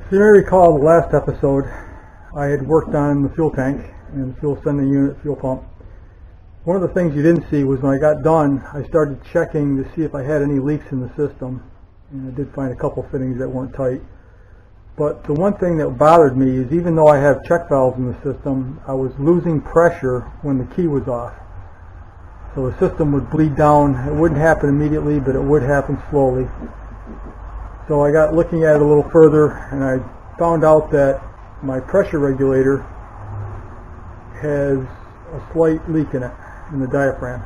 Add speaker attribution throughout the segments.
Speaker 1: If you may recall the last episode, I had worked on the fuel tank and the fuel sending unit, fuel pump. One of the things you didn't see was when I got done, I started checking to see if I had any leaks in the system, and I did find a couple fittings that weren't tight. But the one thing that bothered me is even though I have check valves in the system, I was losing pressure when the key was off. So the system would bleed down. It wouldn't happen immediately, but it would happen slowly. So I got looking at it a little further, and I found out that my pressure regulator has a slight leak in it, in the diaphragm.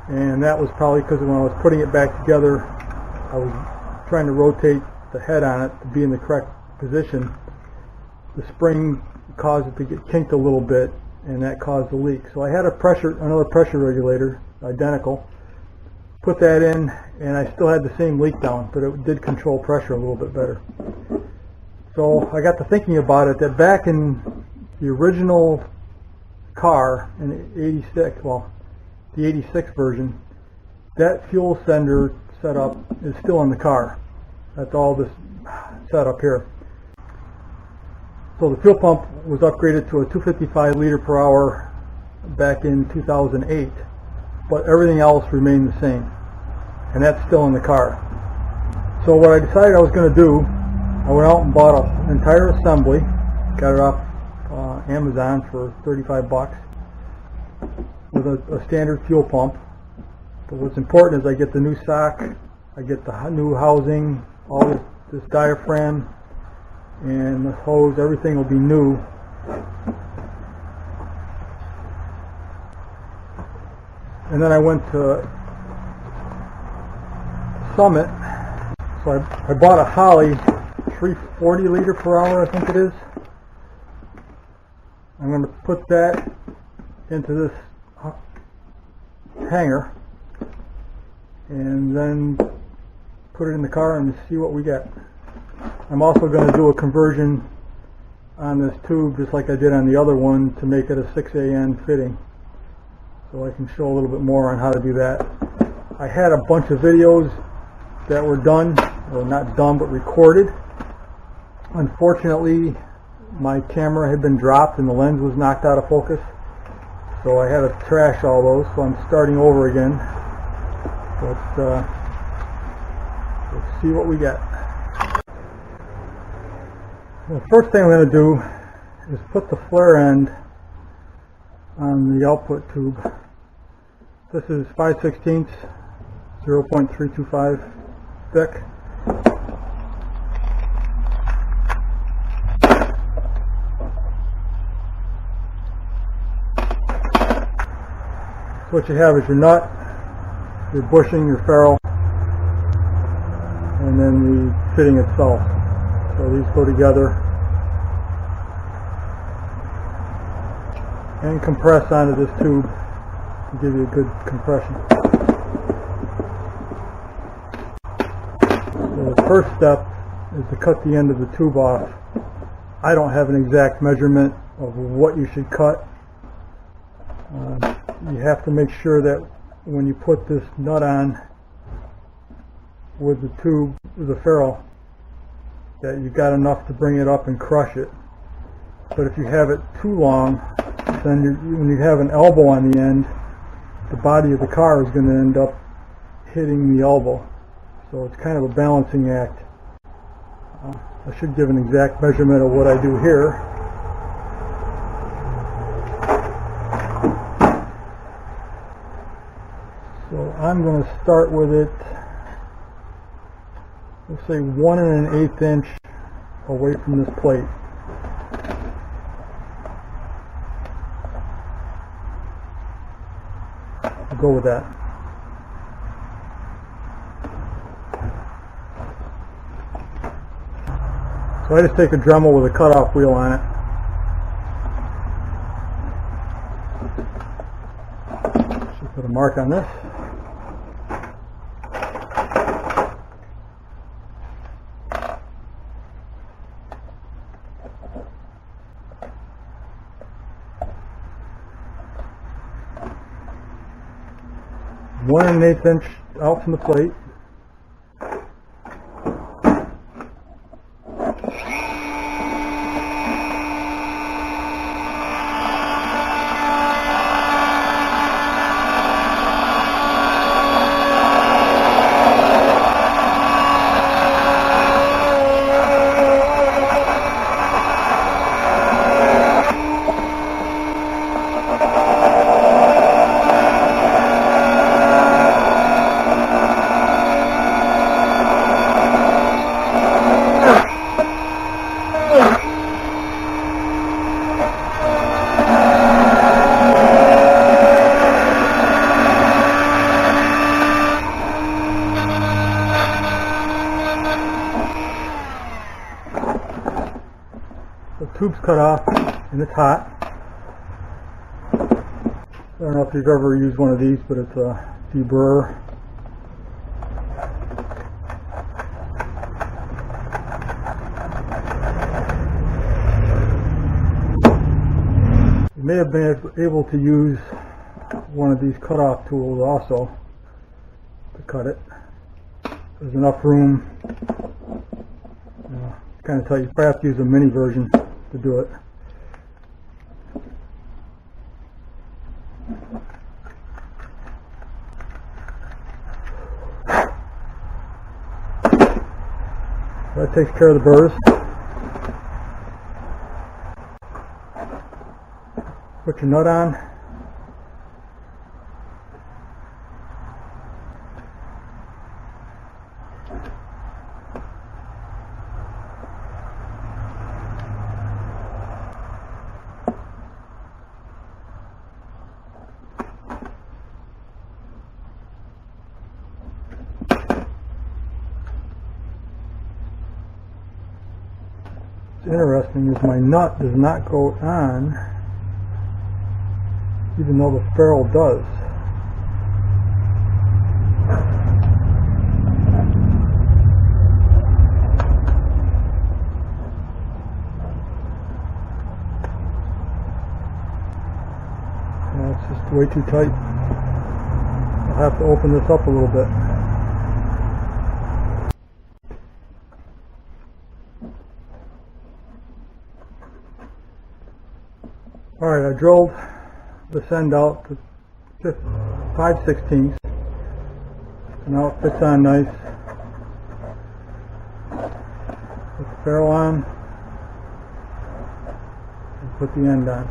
Speaker 1: And that was probably because when I was putting it back together, I was trying to rotate the head on it to be in the correct position. The spring caused it to get kinked a little bit, and that caused the leak. So I had another pressure regulator, identical, put that in, and I still had the same leak down, but it did control pressure a little bit better. So I got to thinking about it, that back in the original car in the 86 version, that fuel sender setup is still in the car. That's all this setup here. So the fuel pump was upgraded to a 255 liter per hour back in 2008, but everything else remained the same, and that's still in the car. So what I decided I was going to do, I went out and bought an entire assembly, got it off Amazon for 35 bucks, with a standard fuel pump. But what's important is I get the new sock, I get the new housing, all this diaphragm, and the hose, everything will be new. And then I went to Summit, so I bought a Holly 340 liter per hour, I think it is. I'm going to put that into this hanger and then put it in the car and see what we get. I'm also going to do a conversion on this tube just like I did on the other one to make it a 6AN fitting, so I can show a little bit more on how to do that. I had a bunch of videos that were done, or not done, but recorded. Unfortunately, my camera had been dropped and the lens was knocked out of focus, so I had to trash all those, so I'm starting over again. But let's see what we get. The first thing I'm going to do is put the flare end on the output tube. This is 5/16, 0.325 thick. So what you have is your nut, your bushing, your ferrule, and then the fitting itself. So these go together and compress onto this tube to give you a good compression. So the first step is to cut the end of the tube off. I don't have an exact measurement of what you should cut. You have to make sure that when you put this nut on with the tube, with the ferrule, that you've got enough to bring it up and crush it. But if you have it too long, then when you have an elbow on the end, the body of the car is going to end up hitting the elbow. So it's kind of a balancing act. I should give an exact measurement of what I do here. So I'm going to start with it, let's say 1 1/8 inch away from this plate. I'll go with that. So I just take a Dremel with a cutoff wheel on it. Should put a mark on this. One 1/8 inch out from the plate. The tube's cut off and it's hot. I don't know if you've ever used one of these, but it's a deburrer. You may have been able to use one of these cutoff tools also to cut it. There's enough room. Kind of tight. You probably have to use a mini version to do it. That takes care of the burrs. Put your nut on. Interesting is my nut does not go on even though the ferrule does. It's just way too tight. I'll have to open this up a little bit. Alright, I drilled this end out to 5/16. Now it fits on nice. Put the ferrule on and put the end on.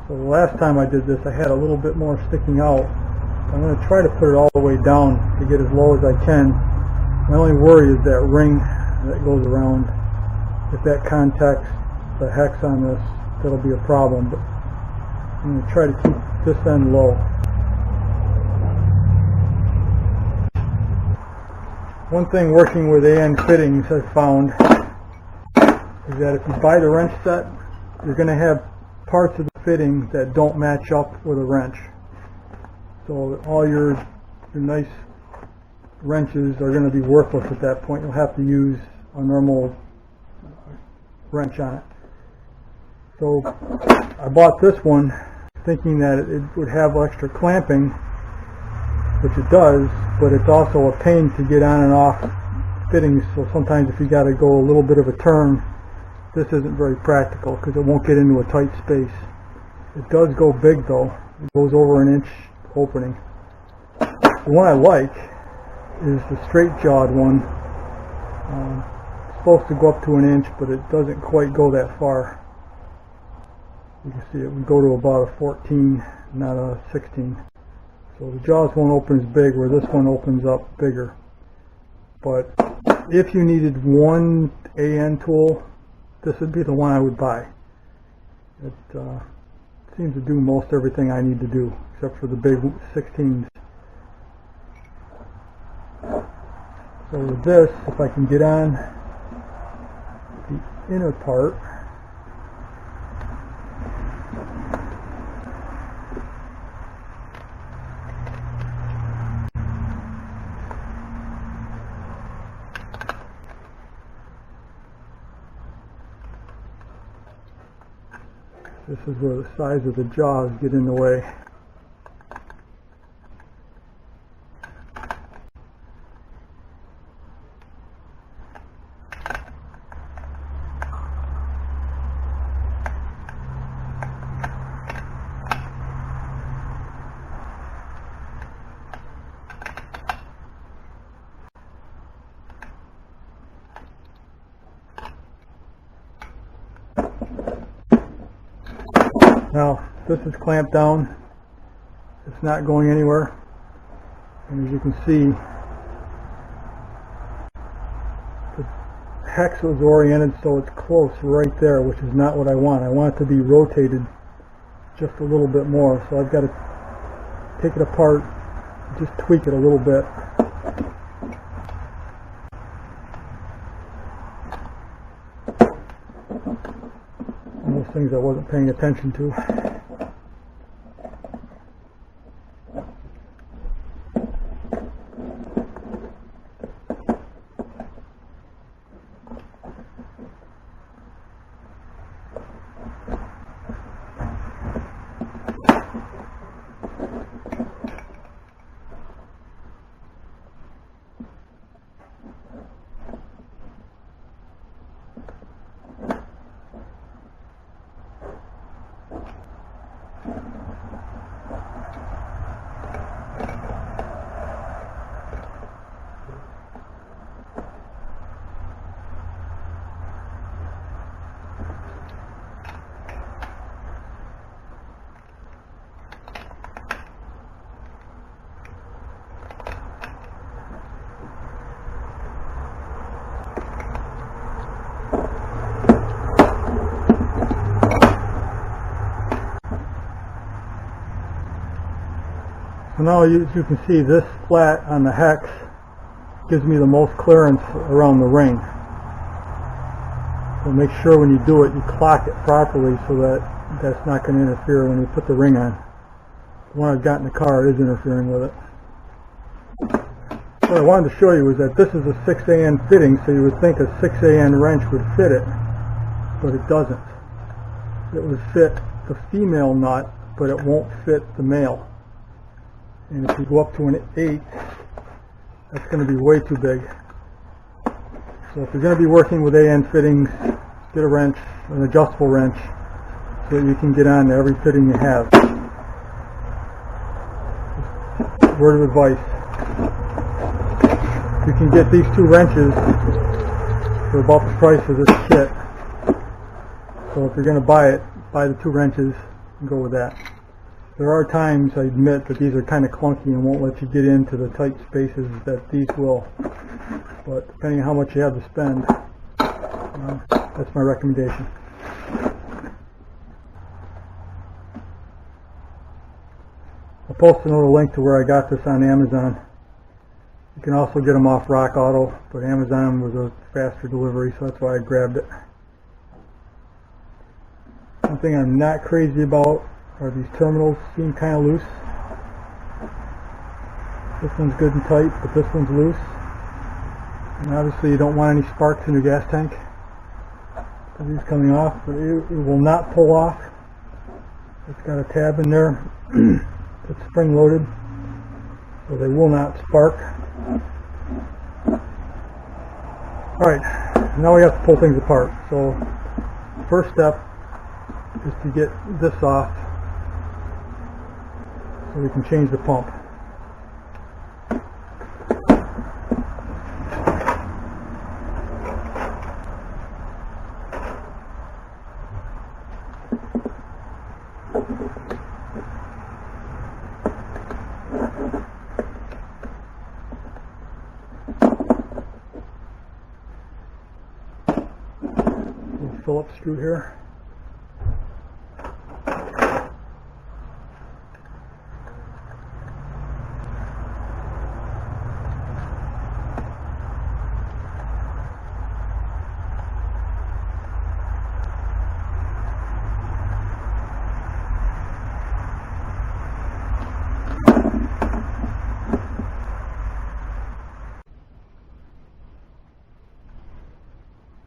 Speaker 1: So the last time I did this, I had a little bit more sticking out. I'm going to try to put it all the way down to get as low as I can. My only worry is that ring that goes around. If that contacts the hex on this, that'll be a problem. But I'm going to try to keep this end low. One thing working with AN fittings I've found is that if you buy the wrench set, you're going to have parts of the fitting that don't match up with a wrench. So all your nice wrenches are going to be worthless at that point. You'll have to use a normal wrench on it. So I bought this one thinking that it would have extra clamping, which it does, but it's also a pain to get on and off fittings. So sometimes if you got to go a little bit of a turn, this isn't very practical because it won't get into a tight space. It does go big though. It goes over an inch opening. The one I like is the straight jawed one. It's supposed to go up to an inch, but it doesn't quite go that far. You can see it would go to about a 14, not a 16. So the jaws won't open as big, where this one opens up bigger. But if you needed one AN tool, this would be the one I would buy. It seems to do most everything I need to do, except for the big 16s. So with this, if I can get on the inner part, this is where the size of the jaws get in the way. Now, this is clamped down. It's not going anywhere. And as you can see, the hex was oriented so it's close right there, which is not what I want. I want it to be rotated just a little bit more, so I've got to take it apart, just tweak it a little bit. One of those things I wasn't paying attention to. So now, as you can see, this flat on the hex gives me the most clearance around the ring. So make sure when you do it, you clock it properly so that that's not going to interfere when you put the ring on. The one I've got in the car is interfering with it. What I wanted to show you is that this is a 6AN fitting, so you would think a 6AN wrench would fit it, but it doesn't. It would fit the female nut, but it won't fit the male. And if you go up to an 8, that's going to be way too big. So if you're going to be working with AN fittings, get a wrench, an adjustable wrench, so that you can get on to every fitting you have. Just word of advice. You can get these 2 wrenches for about the price of this kit. So if you're going to buy it, buy the 2 wrenches and go with that. There are times, I admit, that these are kind of clunky and won't let you get into the tight spaces that these will. But depending on how much you have to spend, that's my recommendation. I'll post another link to where I got this on Amazon. You can also get them off Rock Auto, but Amazon was a faster delivery, so that's why I grabbed it. One thing I'm not crazy about are these terminals. Seem kind of loose. This one's good and tight, but this one's loose. And obviously you don't want any sparks in your gas tank. These coming off, but it will not pull off. It's got a tab in there. It's spring loaded, so they will not spark. Alright, now we have to pull things apart. So first step is to get this off so we can change the pump. Phillips screw here.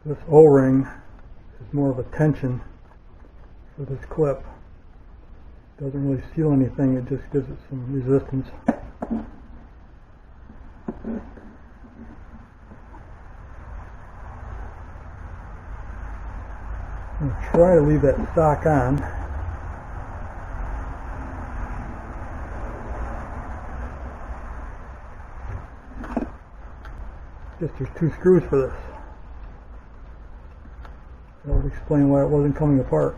Speaker 1: This O-ring is more of a tension for this clip. Doesn't really seal anything, it just gives it some resistance. I'm going to try to leave that sock on. Just there's 2 screws for this. That would explain why it wasn't coming apart.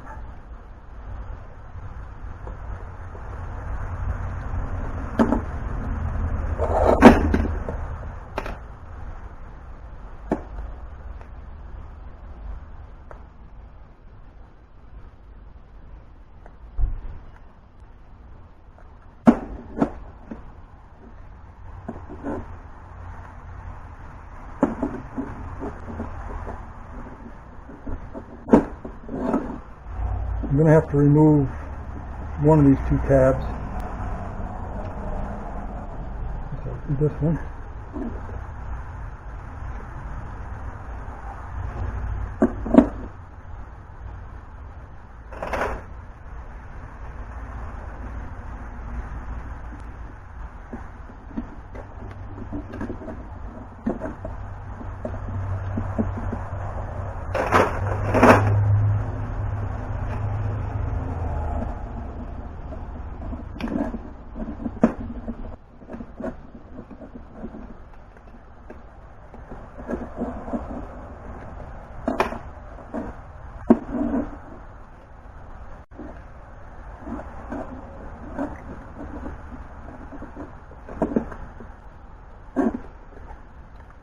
Speaker 1: I'm going to have to remove one of these two tabs. So I'll do this one.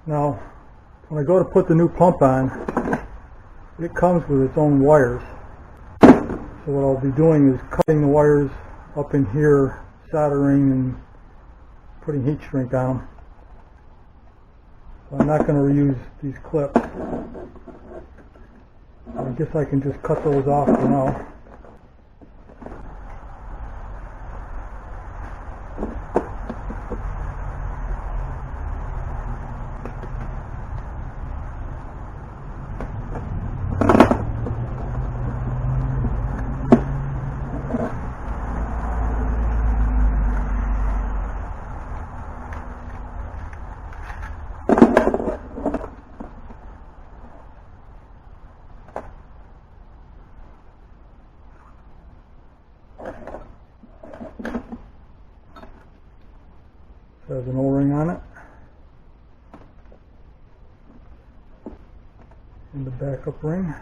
Speaker 1: Now, when I go to put the new pump on, it comes with its own wires. So what I'll be doing is cutting the wires up in here, soldering and putting heat shrink on them. So I'm not going to reuse these clips. I guess I can just cut those off for now. It has an O-ring on it, and the backup ring.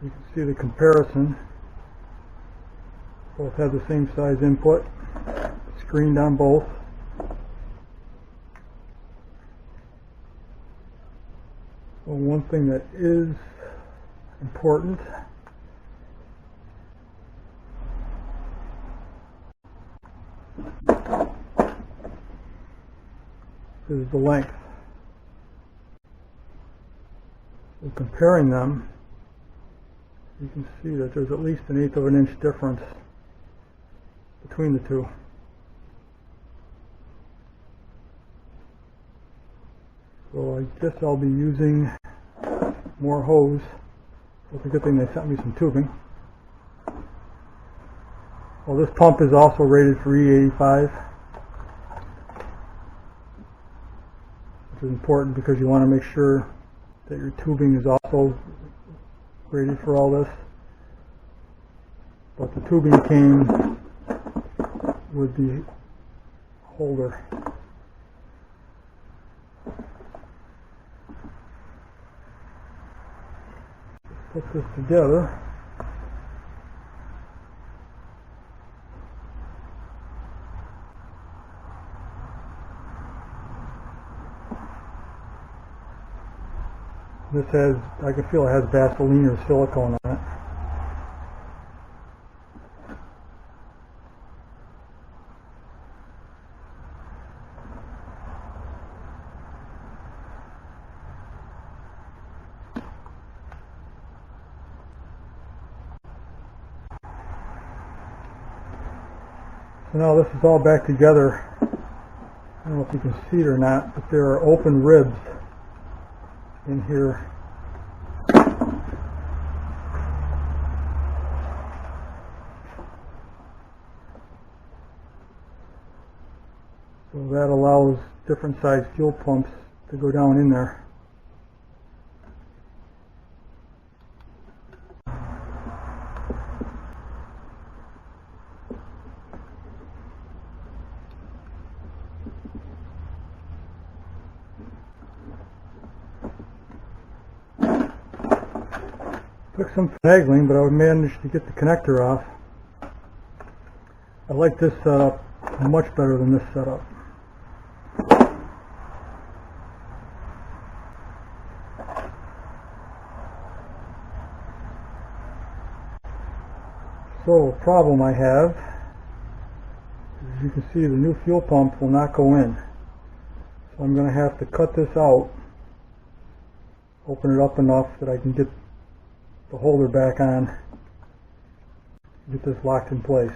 Speaker 1: You can see the comparison. Both have the same size input, screened on both. Well, one thing that is important is the length. So comparing them, you can see that there's at least 1/8 of an inch difference between the two. So I guess I'll be using more hose. So it's a good thing they sent me some tubing. Well, this pump is also rated for E85, which is important because you want to make sure that your tubing is also rated for all this. But the tubing came with the holder. Put this together. This has, I can feel it has Vaseline or silicone on it. So now this is all back together. I don't know if you can see it or not, but there are open ribs in here. So that allows different size fuel pumps to go down in there. Took some finagling, but I managed to get the connector off. I like this setup much better than this setup. So, a problem I have you can see, the new fuel pump will not go in. So I'm going to have to cut this out, open it up enough that I can get the holder back on, get this locked in place.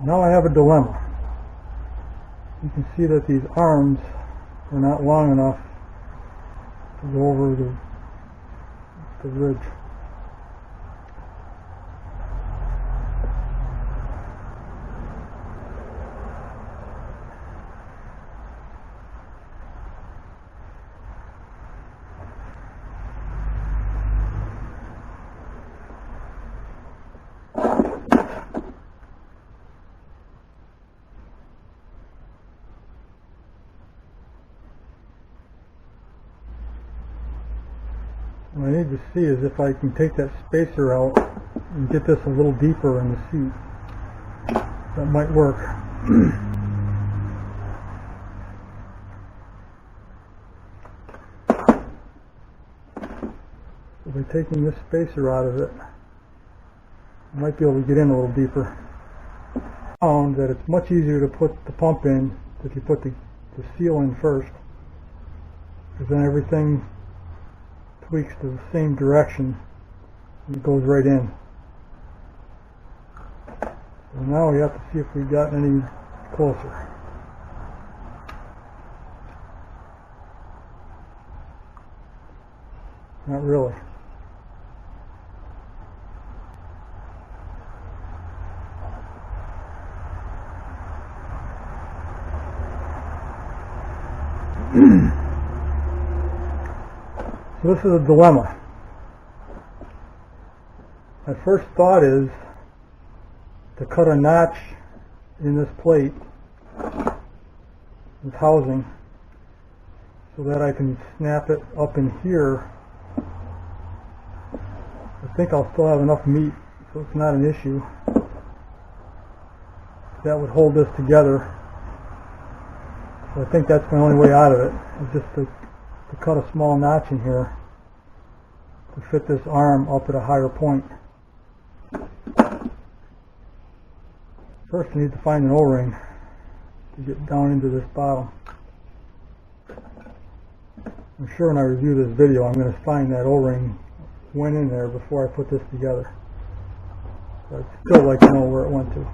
Speaker 1: Now I have a dilemma. You can see that these arms are not long enough to go over the ridge. What I need to see is if I can take that spacer out and get this a little deeper in the seat. That might work. So by taking this spacer out of it, I might be able to get in a little deeper. I found that it's much easier to put the pump in if you put the seal in first, because then everything tweaks to the same direction and it goes right in. So now we have to see if we've gotten any closer. Not really. So this is a dilemma. My first thought is to cut a notch in this plate, this housing, so that I can snap it up in here. I think I'll still have enough meat, so it's not an issue. That would hold this together. So I think that's the only way out of it, is just to cut a small notch in here to fit this arm up at a higher point. First I need to find an O-ring to get down into this bottom. I'm sure when I review this video I'm going to find that O-ring went in there before I put this together. But I'd still like to know where it went to.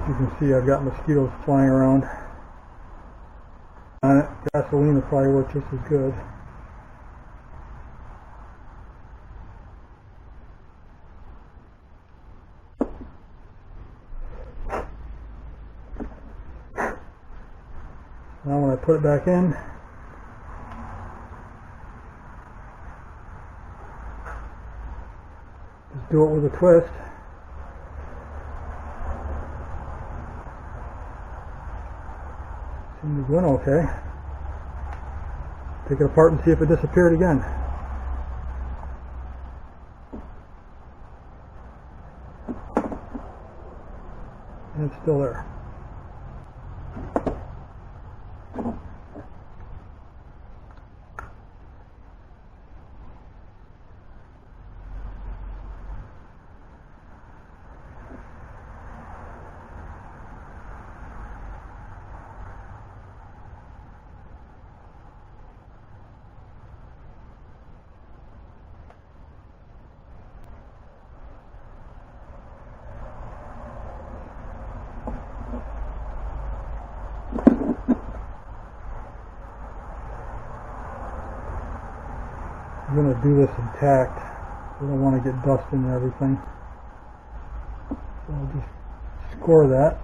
Speaker 1: You can see I've got mosquitoes flying around on it. Gasoline will probably work just as good. Now when I put it back in, just do it with a twist. Seems to be doing okay. Take it apart and see if it disappeared again. And it's still there. I'm going to do this intact. I don't want to get dust in everything. So I'll just score that.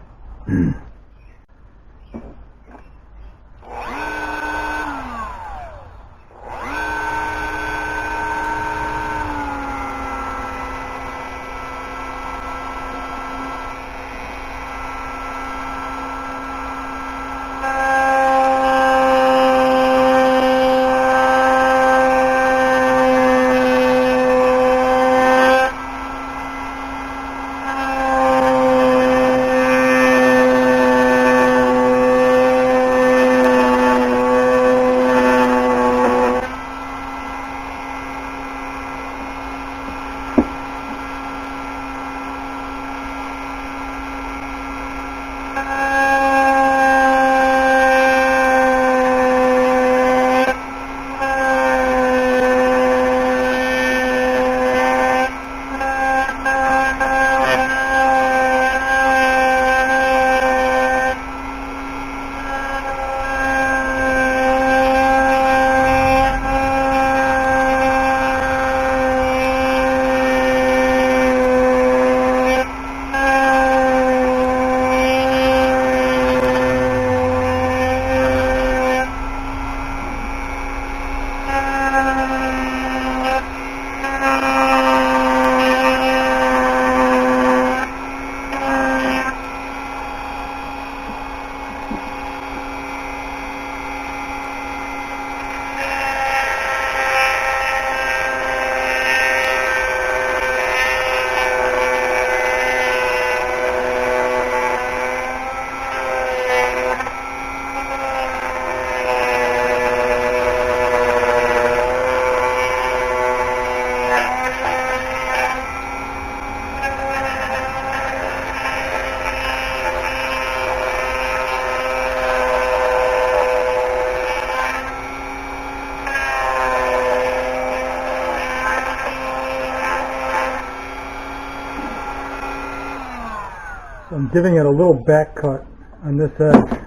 Speaker 1: So I'm giving it a little back cut on this edge.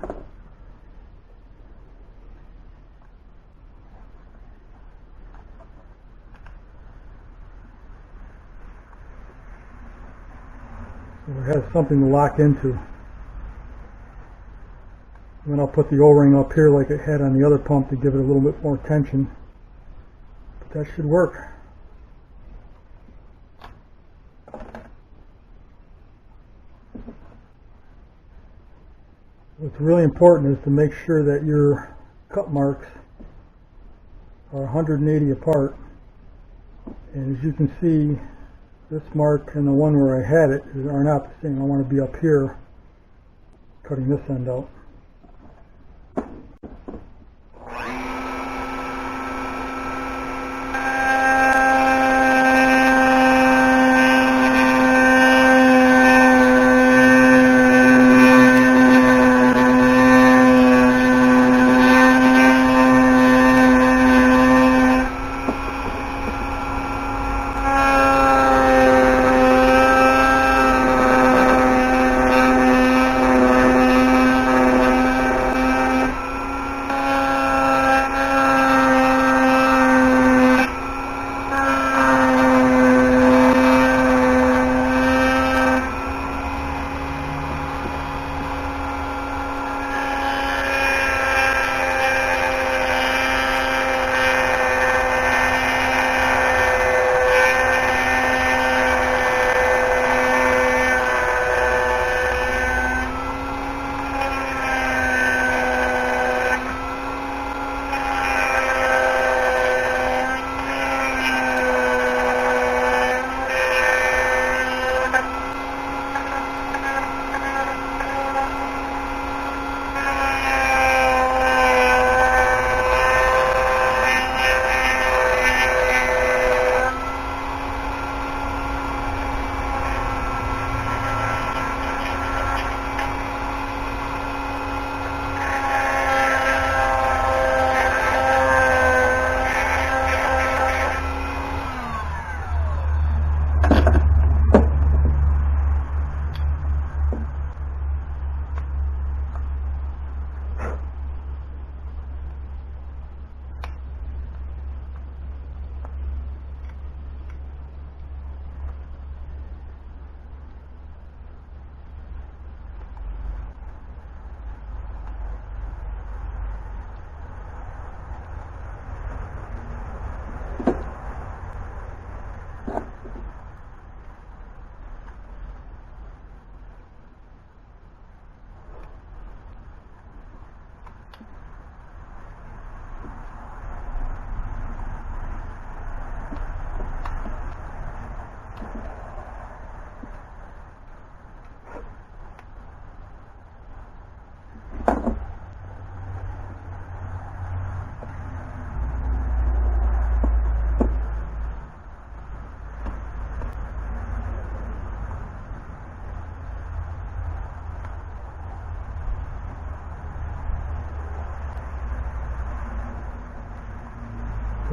Speaker 1: So it has something to lock into. And then I'll put the O-ring up here like it had on the other pump to give it a little bit more tension. But that should work. What's really important is to make sure that your cut marks are 180 apart. And as you can see, this mark and the one where I had it are not the same. I want to be up here cutting this end out.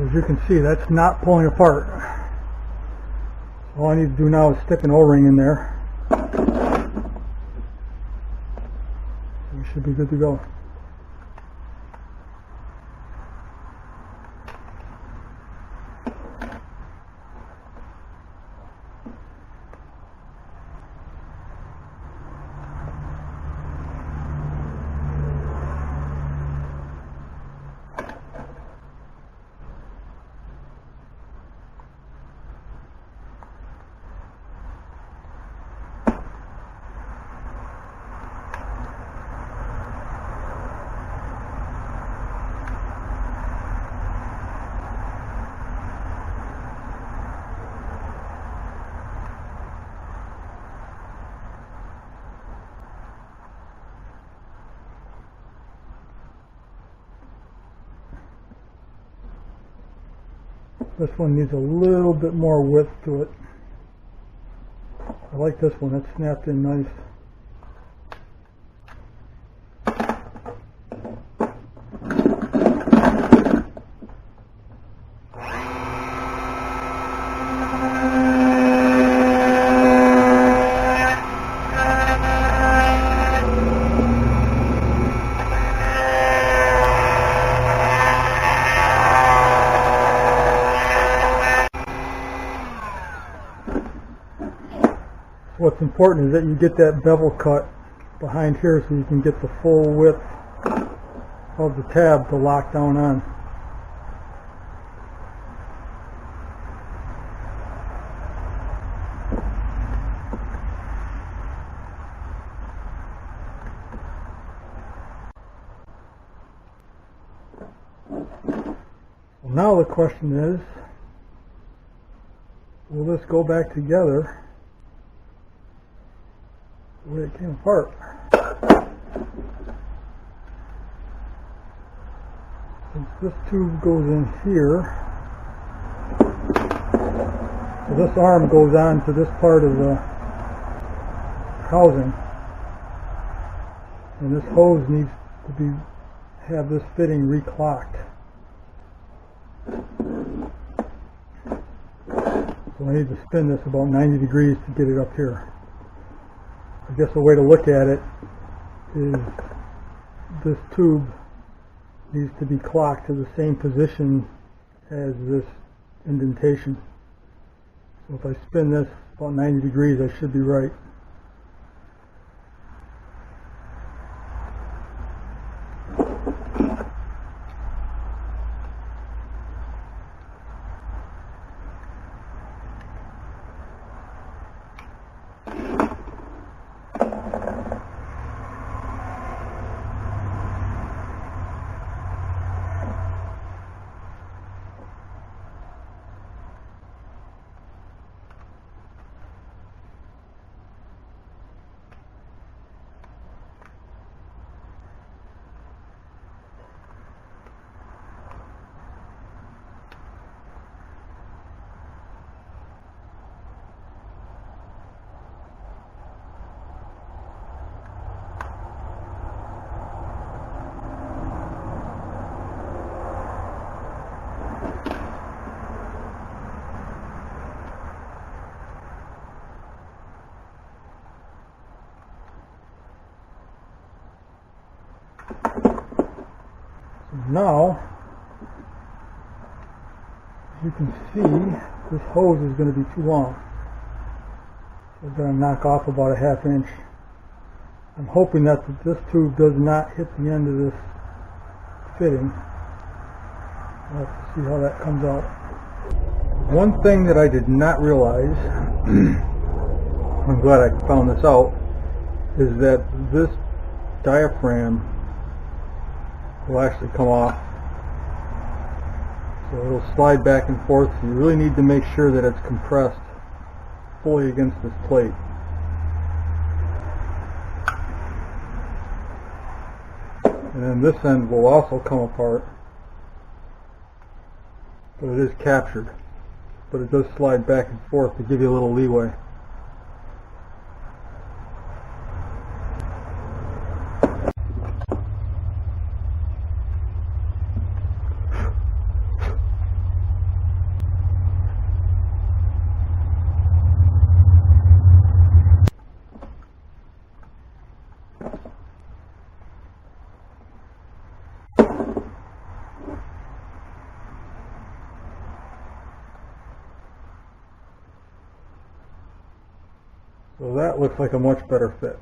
Speaker 1: As you can see, that's not pulling apart. All I need to do now is stick an O-ring in there. We should be good to go. This one needs a little bit more width to it. I like this one, that snapped in nice. What's important is that you get that bevel cut behind here so you can get the full width of the tab to lock down on. Well, now the question is, will this go back together the way it came apart? Since this tube goes in here, so this arm goes on to this part of the housing, and this hose needs to have this fitting reclocked. So I need to spin this about 90 degrees to get it up here. I guess a way to look at it is this tube needs to be clocked to the same position as this indentation. So if I spin this about 90 degrees, I should be right. Now, you can see this hose is going to be too long. So I'm going to knock off about a ½ inch. I'm hoping that this tube does not hit the end of this fitting. We'll have to see how that comes out. One thing that I did not realize, I'm glad I found this out, is that this diaphragm will actually come off. So it'll slide back and forth. So you really need to make sure that it's compressed fully against this plate. And then this end will also come apart, but it is captured. But it does slide back and forth to give you a little leeway. So that looks like a much better fit.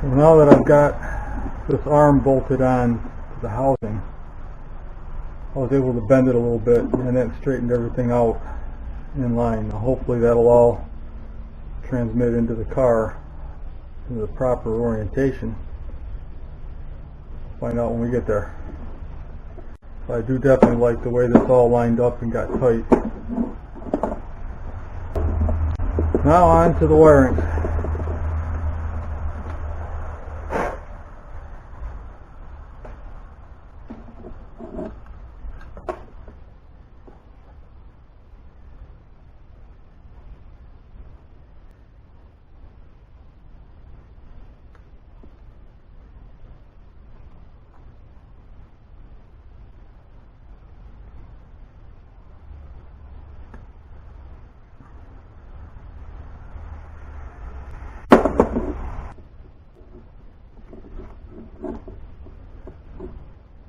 Speaker 1: So now that I've got this arm bolted on to the housing, I was able to bend it a little bit, and that straightened everything out in line. Now hopefully that'll all transmit into the car in the proper orientation. Find out when we get there. So I do definitely like the way this all lined up and got tight. Now on to the wiring.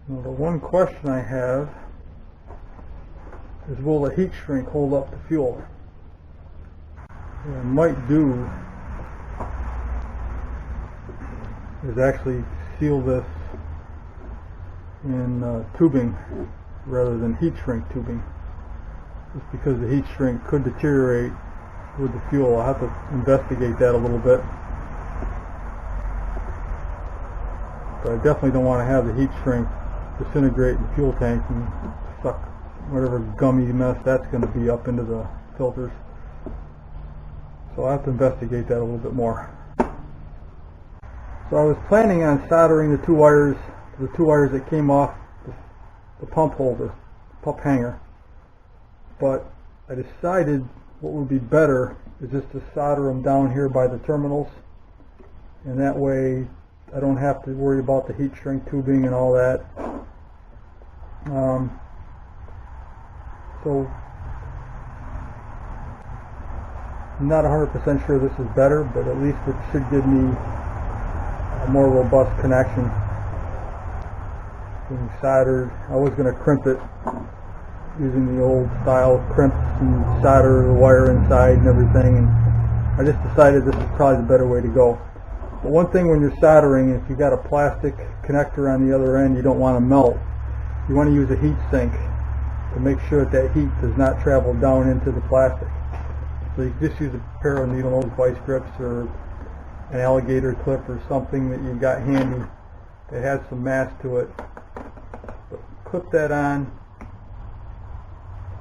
Speaker 1: Now the one question I have is, will the heat shrink hold up the fuel? What I might do is actually seal this in tubing rather than heat shrink tubing, just because the heat shrink could deteriorate with the fuel. I'll have to investigate that a little bit. But I definitely don't want to have the heat shrink disintegrate in the fuel tank and suck whatever gummy mess that's going to be up into the filters. So I'll have to investigate that a little bit more. So I was planning on soldering the two wires that came off the pump holder, pump hanger. But I decided what would be better is just to solder them down here by the terminals, and that way I don't have to worry about the heat shrink tubing and all that. So I'm not 100% sure this is better, but at least it should give me a more robust connection. Being soldered, I was going to crimp it using the old style crimps and solder the wire inside and everything, and I just decided this is probably the better way to go. But one thing when you're soldering, if you've got a plastic connector on the other end you don't want to melt, you want to use a heat sink to make sure that heat does not travel down into the plastic. So you can just use a pair of needle nose vice grips or an alligator clip or something that you've got handy that has some mass to it. So clip that on,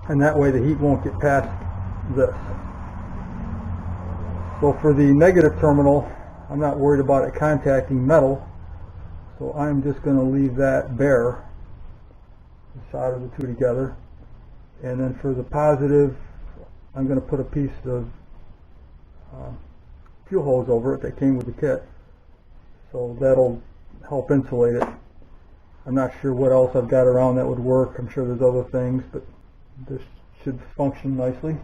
Speaker 1: and that way the heat won't get past this. So for the negative terminal, I'm not worried about it contacting metal, so I'm just going to leave that bare, solder the two together. And then for the positive, I'm going to put a piece of fuel hose over it that came with the kit, so that'll help insulate it. I'm not sure what else I've got around that would work. I'm sure there's other things, but this should function nicely.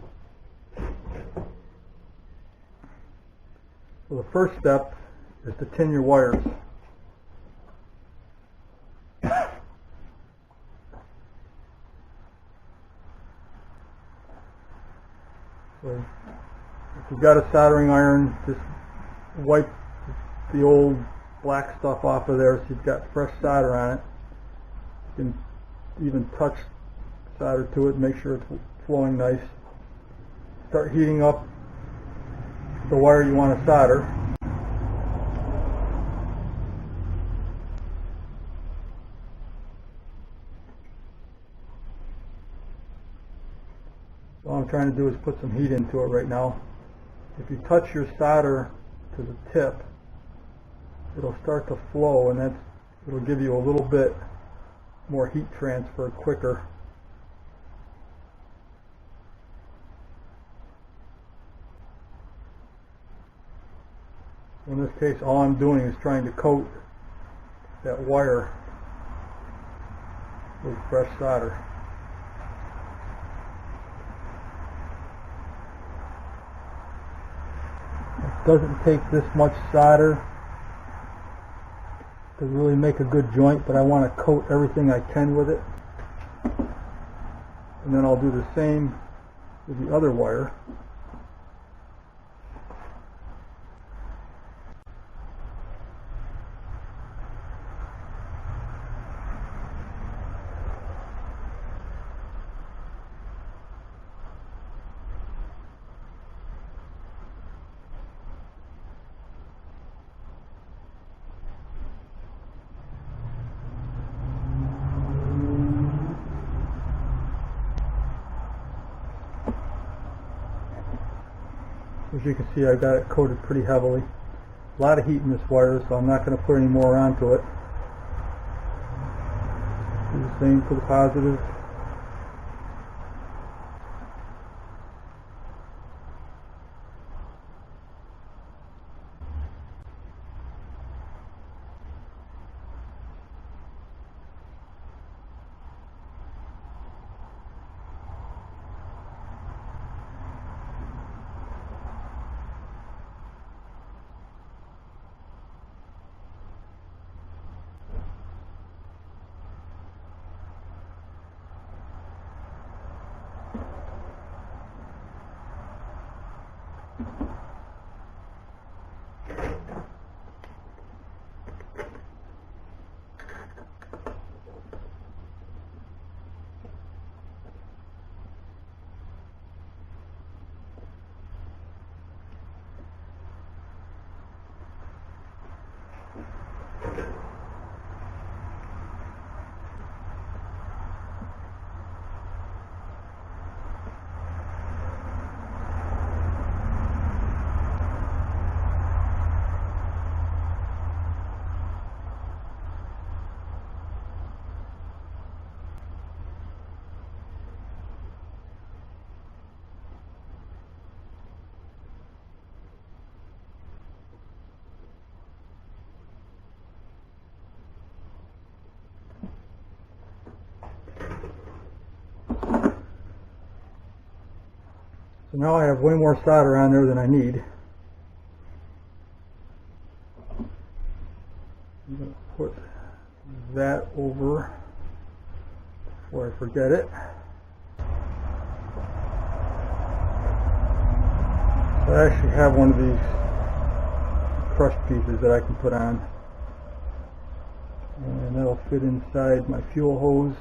Speaker 1: So the first step is to tin your wires. So if you've got a soldering iron, just wipe the old black stuff off of there so you've got fresh solder on it. You can even touch solder to it and make sure it's flowing nice. Start heating up the wire you want to solder. All I'm trying to do is put some heat into it right now. If you touch your solder to the tip, it'll start to flow, and it'll give you a little bit more heat transfer quicker. In this case, all I'm doing is trying to coat that wire with fresh solder. It doesn't take this much solder to really make a good joint, but I want to coat everything I can with it. And then I'll do the same with the other wire. As you can see, I got it coated pretty heavily. A lot of heat in this wire, so I'm not going to put any more onto it. Do the same for the positive. So now I have way more solder on there than I need. I'm going to put that over before I forget it. So I actually have one of these crushed pieces that I can put on, and that'll fit inside my fuel hose.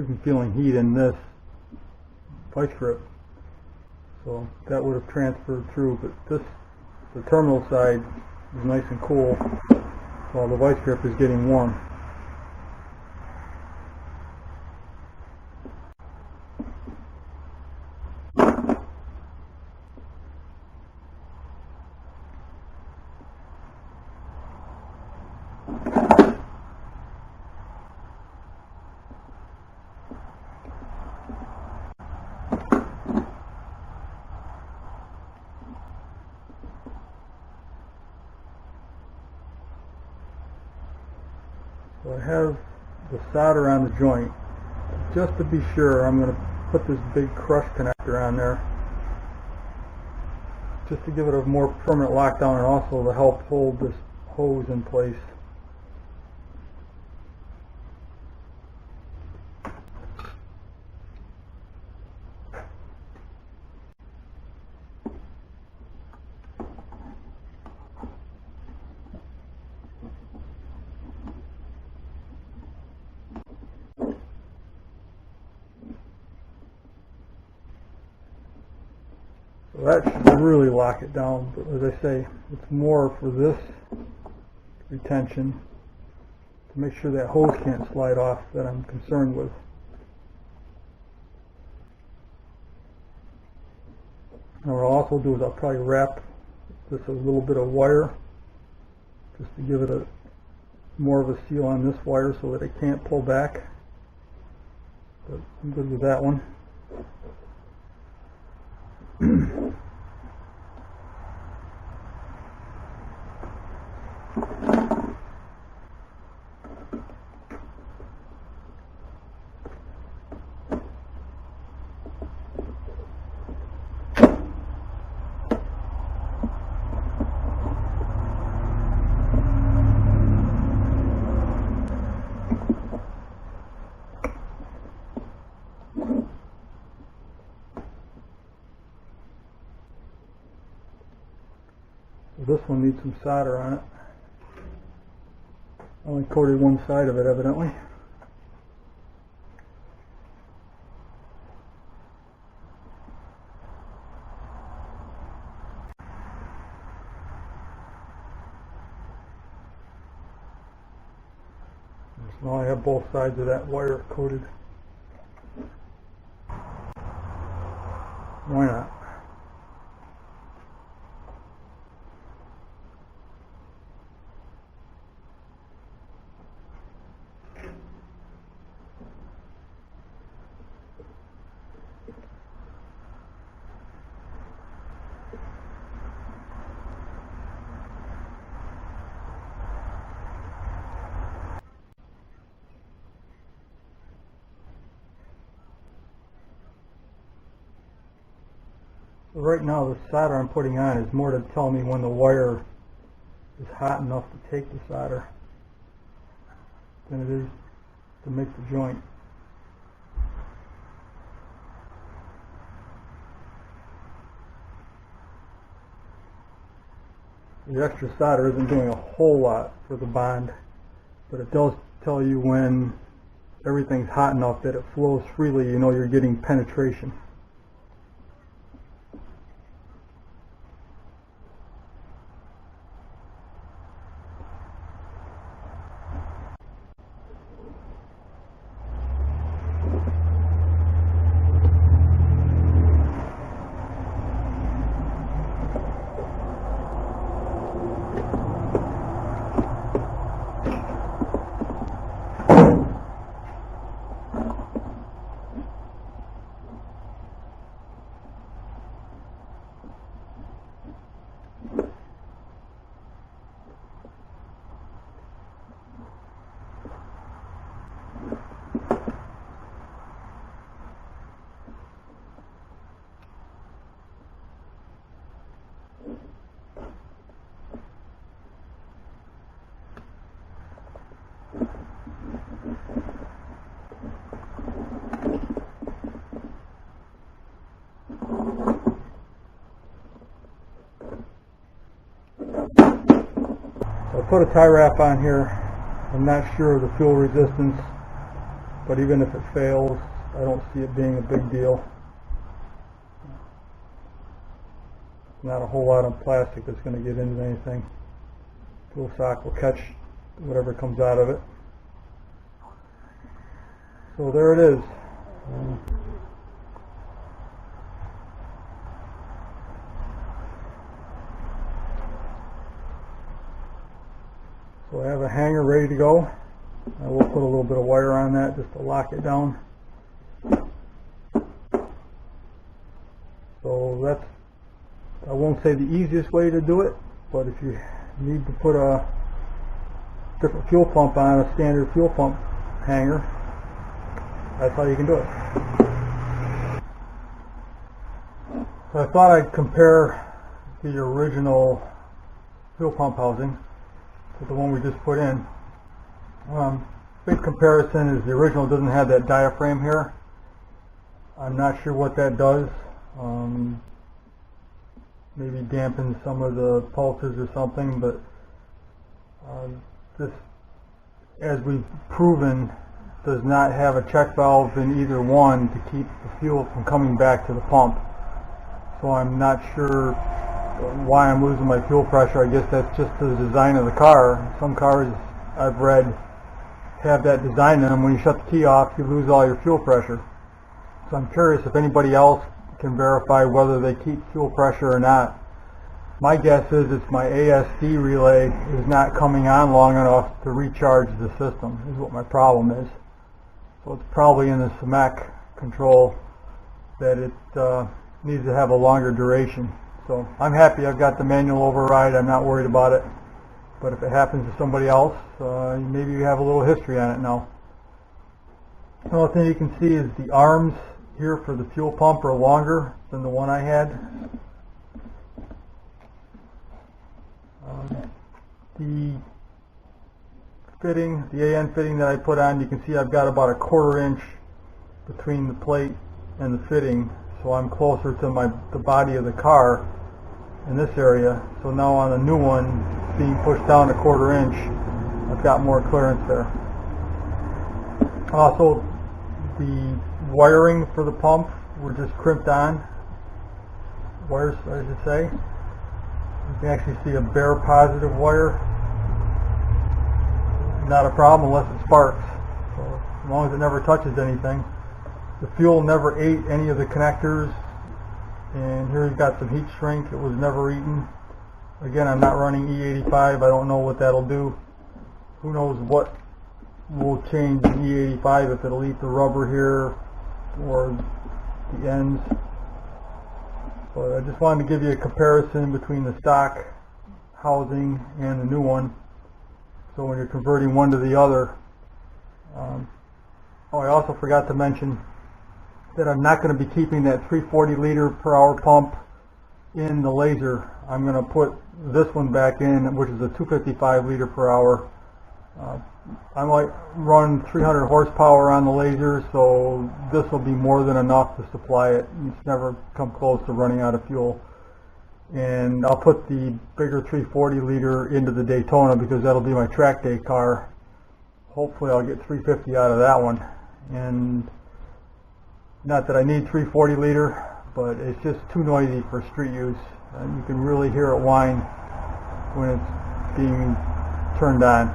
Speaker 1: from feeling heat in this vice grip. So that would have transferred through, but the terminal side is nice and cool while the vice grip is getting warm. So I have the solder on the joint. Just to be sure, I'm going to put this big crush connector on there, just to give it a more permanent lockdown and also to help hold this hose in place. So that should really lock it down, but as I say, it's more for this retention to make sure that hose can't slide off that I'm concerned with. And what I'll also do is I'll probably wrap this a little bit of wire just to give it more of a seal on this wire so that it can't pull back. But I'm good with that one. This one needs some solder on it. I only coated one side of it, evidently. So now I have both sides of that wire coated. Why not? Right now the solder I'm putting on is more to tell me when the wire is hot enough to take the solder than it is to make the joint. The extra solder isn't doing a whole lot for the bond, but it does tell you when everything's hot enough that it flows freely, you know you're getting penetration. Put a tie wrap on here. I'm not sure of the fuel resistance, but even if it fails, I don't see it being a big deal. Not a whole lot of plastic that's going to get into anything. Fuel sock will catch whatever comes out of it. So there it is. So I have a hanger ready to go. I will put a little bit of wire on that just to lock it down. So that's, I won't say the easiest way to do it, but if you need to put a different fuel pump on a standard fuel pump hanger, that's how you can do it. So I thought I'd compare the original fuel pump housing to the one we just put in. Big comparison is the original doesn't have that diaphragm here. I'm not sure what that does. Maybe dampens some of the pulses or something, but this, as we've proven, does not have a check valve in either one to keep the fuel from coming back to the pump. So I'm not sure why I'm losing my fuel pressure. I guess that's just the design of the car. Some cars I've read have that design in them. When you shut the key off, you lose all your fuel pressure. So I'm curious if anybody else can verify whether they keep fuel pressure or not. My guess is it's my ASD relay is not coming on long enough to recharge the system, is what my problem is. So it's probably in the SMAC control that it needs to have a longer duration. So I'm happy I've got the manual override. I'm not worried about it. But if it happens to somebody else, maybe you have a little history on it now. The only thing you can see is the arms here for the fuel pump are longer than the one I had. The fitting, the AN fitting that I put on, you can see I've got about a 1/4 inch between the plate and the fitting, so I'm closer to the body of the car in this area. So now on the new one, being pushed down a 1/4 inch, I've got more clearance there. Also, the wiring for the pump were just crimped on wires, I should say. You can actually see a bare positive wire. Not a problem unless it sparks. So as long as it never touches anything. The fuel never ate any of the connectors. And here you've got some heat shrink. It was never eaten. Again, I'm not running E85. I don't know what that'll do. Who knows what will change in E85, if it'll eat the rubber here or the ends. But I just wanted to give you a comparison between the stock housing and the new one. So when you're converting one to the other. I also forgot to mention that I'm not going to be keeping that 340 liter per hour pump in the Laser. I'm going to put this one back in, which is a 255 liter per hour. I might run 300 horsepower on the Laser, so this will be more than enough to supply it. It's never come close to running out of fuel. And I'll put the bigger 340 liter into the Daytona because that'll be my track day car. Hopefully I'll get 350 out of that one. And not that I need 340 liter, but it's just too noisy for street use. You can really hear it whine when it's being turned on.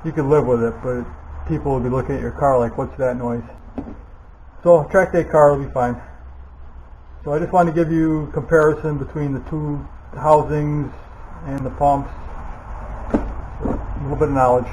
Speaker 1: You can live with it, but people will be looking at your car like, what's that noise? So track day car will be fine. So I just wanted to give you a comparison between the two housings and the pumps. So a little bit of knowledge.